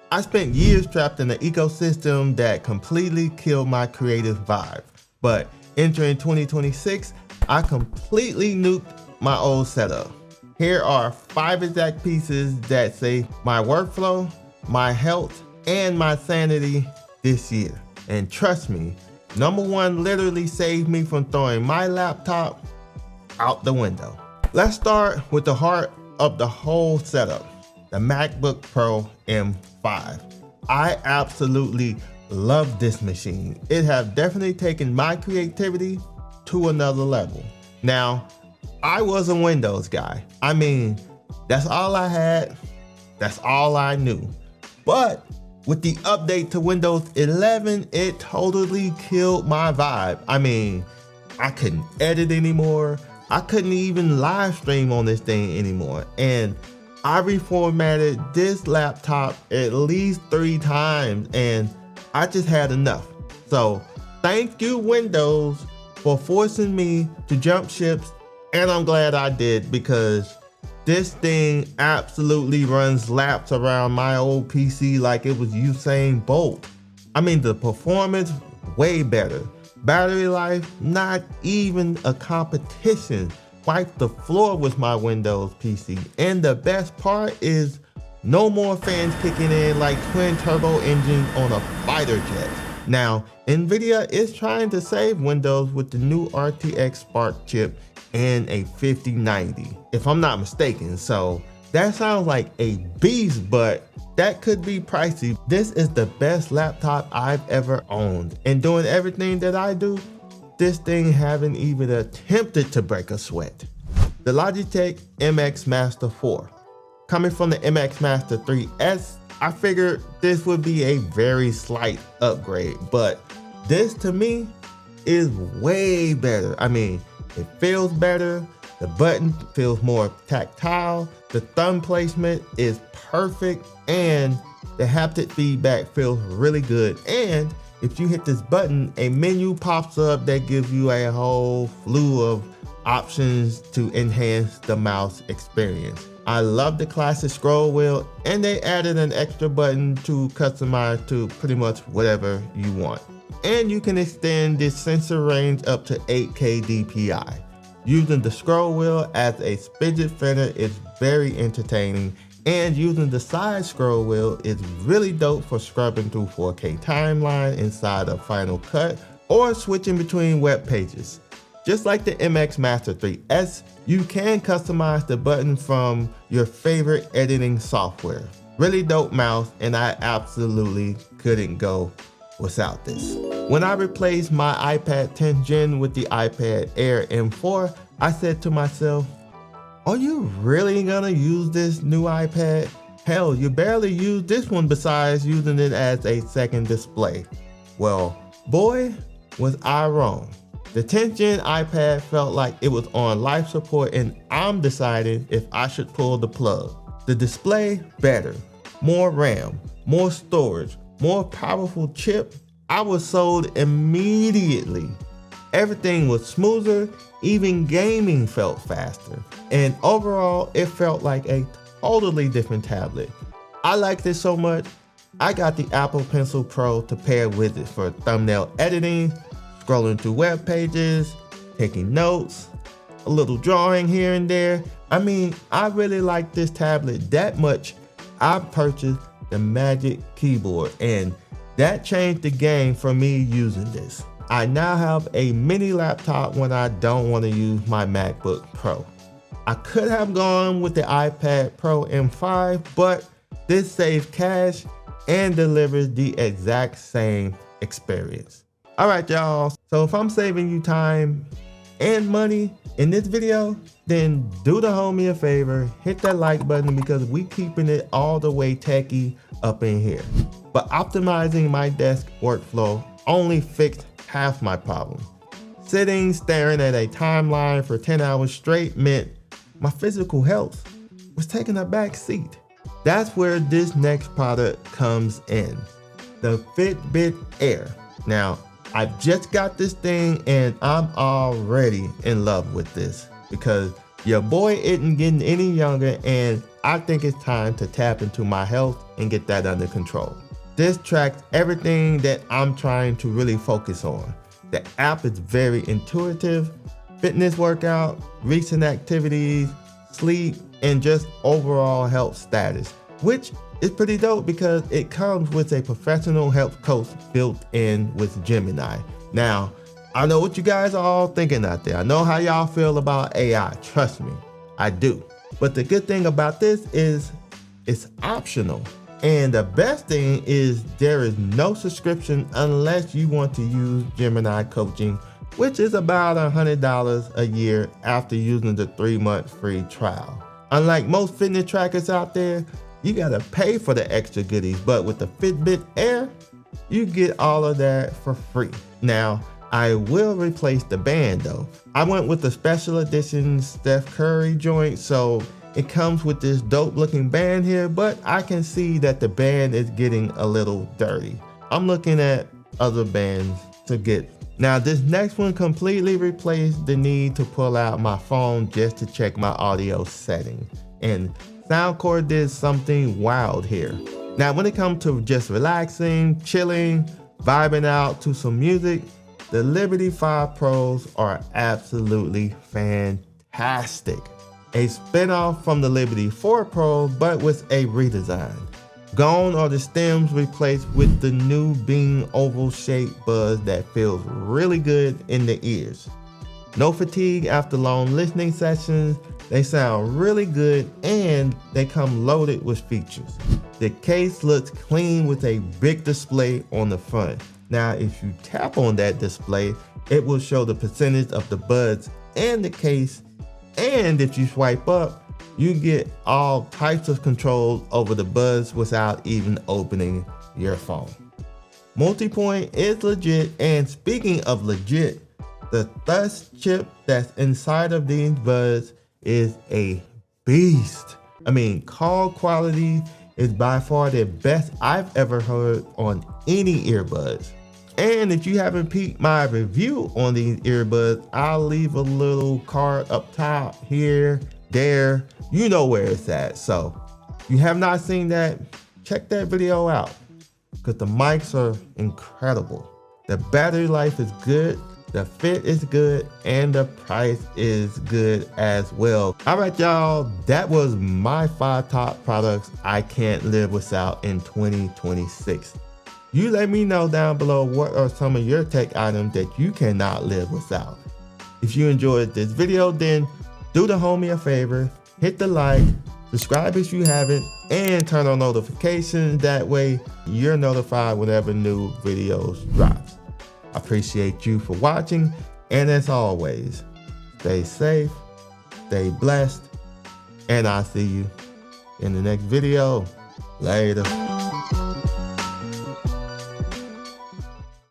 I spent years trapped in an ecosystem that completely killed my creative vibe. But entering 2026, I completely nuked my old setup. Here are 5 exact pieces that save my workflow, my health, and my sanity this year. And trust me, number 1 literally saved me from throwing my laptop out the window. Let's start with the heart of the whole setup, the MacBook Pro M5. I absolutely love this machine. It has definitely taken my creativity to another level. Now, I was a Windows guy. I mean, that's all I had, that's all I knew. But with the update to Windows 11, it totally killed my vibe. I mean, I couldn't edit anymore. I couldn't even live stream on this thing anymore. And I reformatted this laptop at least 3 times and I just had enough. So thank you, Windows, for forcing me to jump ships. And I'm glad I did, because this thing absolutely runs laps around my old PC like it was Usain Bolt. I mean, the performance, way better. Battery life, not even a competition. Wiped the floor with my Windows PC. And the best part is no more fans kicking in like twin turbo engines on a fighter jet. Now, Nvidia is trying to save Windows with the new RTX Spark chip and a 5090, if I'm not mistaken. So that sounds like a beast, but that could be pricey. This is the best laptop I've ever owned. And doing everything that I do, this thing haven't even attempted to break a sweat. The Logitech MX Master 4. Coming from the MX Master 3S, I figured this would be a very slight upgrade, but this to me is way better. I mean, it feels better, the button feels more tactile, the thumb placement is perfect, and the haptic feedback feels really good. And if you hit this button, a menu pops up that gives you a whole slew of options to enhance the mouse experience. I love the classic scroll wheel, and they added an extra button to customize to pretty much whatever you want. And you can extend this sensor range up to 8K DPI. Using the scroll wheel as a fidget spinner is very entertaining, and using the side scroll wheel is really dope for scrubbing through 4K timeline inside of Final Cut or switching between web pages. Just like the MX Master 3S, you can customize the button from your favorite editing software. Really dope mouse, and I absolutely couldn't go without this. When I replaced my iPad 10th gen with the iPad Air M4, I said to myself, are you really gonna use this new iPad? Hell, you barely use this one besides using it as a second display. Well, boy, was I wrong. The 10th gen iPad felt like it was on life support, and I'm deciding if I should pull the plug. The display, better. More RAM, more storage, more powerful chip. I was sold immediately. Everything was smoother, even gaming felt faster. And overall, it felt like a totally different tablet. I liked it so much, I got the Apple Pencil Pro to pair with it for thumbnail editing, scrolling through web pages, taking notes, a little drawing here and there. I mean, I really like this tablet that much. I purchased the Magic Keyboard, and that changed the game for me using this. I now have a mini laptop when I don't want to use my MacBook Pro. I could have gone with the iPad Pro M5, but this saves cash and delivers the exact same experience. All right, y'all. So if I'm saving you time and money in this video, then do the homie a favor, hit that like button, because we keeping it all the way techie up in here. But optimizing my desk workflow only fixed half my problem. Sitting staring at a timeline for 10 hours straight meant my physical health was taking a back seat. That's where this next product comes in, the Fitbit Air. Now, I've just got this thing and I'm already in love with this, because Your boy isn't getting any younger, and I think it's time to tap into my health and get that under control. This tracks everything that I'm trying to really focus on. The app is very intuitive: fitness workout, recent activities, sleep, and just overall health status, which is pretty dope because it comes with a professional health coach built in with Gemini. Now, I know what you guys are all thinking out there. I know how y'all feel about AI. Trust me, I do. But the good thing about this is it's optional. And the best thing is there is no subscription unless you want to use Gemini coaching, which is about $100 a year after using the 3-month free trial. Unlike most fitness trackers out there, you gotta pay for the extra goodies, but with the Fitbit Air, you get all of that for free. Now, I will replace the band though. I went with the special edition Steph Curry joint, so it comes with this dope looking band here, but I can see that the band is getting a little dirty. I'm looking at other bands to get. Now this next one completely replaced the need to pull out my phone just to check my audio settings. And Soundcore did something wild here. Now when it comes to just relaxing, chilling, vibing out to some music, the Liberty 5 Pros are absolutely fantastic. A spinoff from the Liberty 4 Pro, but with a redesign. Gone are the stems, replaced with the new bean oval shaped buds that feels really good in the ears. No fatigue after long listening sessions, they sound really good, and they come loaded with features. The case looks clean with a big display on the front. Now if you tap on that display, it will show the percentage of the buds and the case, and if you swipe up, you get all types of controls over the buds without even opening your phone. Multi-point is legit, and speaking of legit, the thrust chip that's inside of these buds is a beast. I mean, call quality is by far the best I've ever heard on any earbuds. And if you haven't peeked my review on these earbuds, I'll leave a little card up top, here, there, you know where it's at. So if you have not seen that, check that video out because the mics are incredible. The battery life is good, the fit is good, and the price is good as well. All right, y'all, that was my 5 top products I can't live without in 2026. You let me know down below what are some of your tech items that you cannot live without. If you enjoyed this video, then do the homie a favor, hit the like, subscribe if you haven't, and turn on notifications. That way you're notified whenever new videos drops. I appreciate you for watching, and as always, stay safe, stay blessed, and I'll see you in the next video. Later.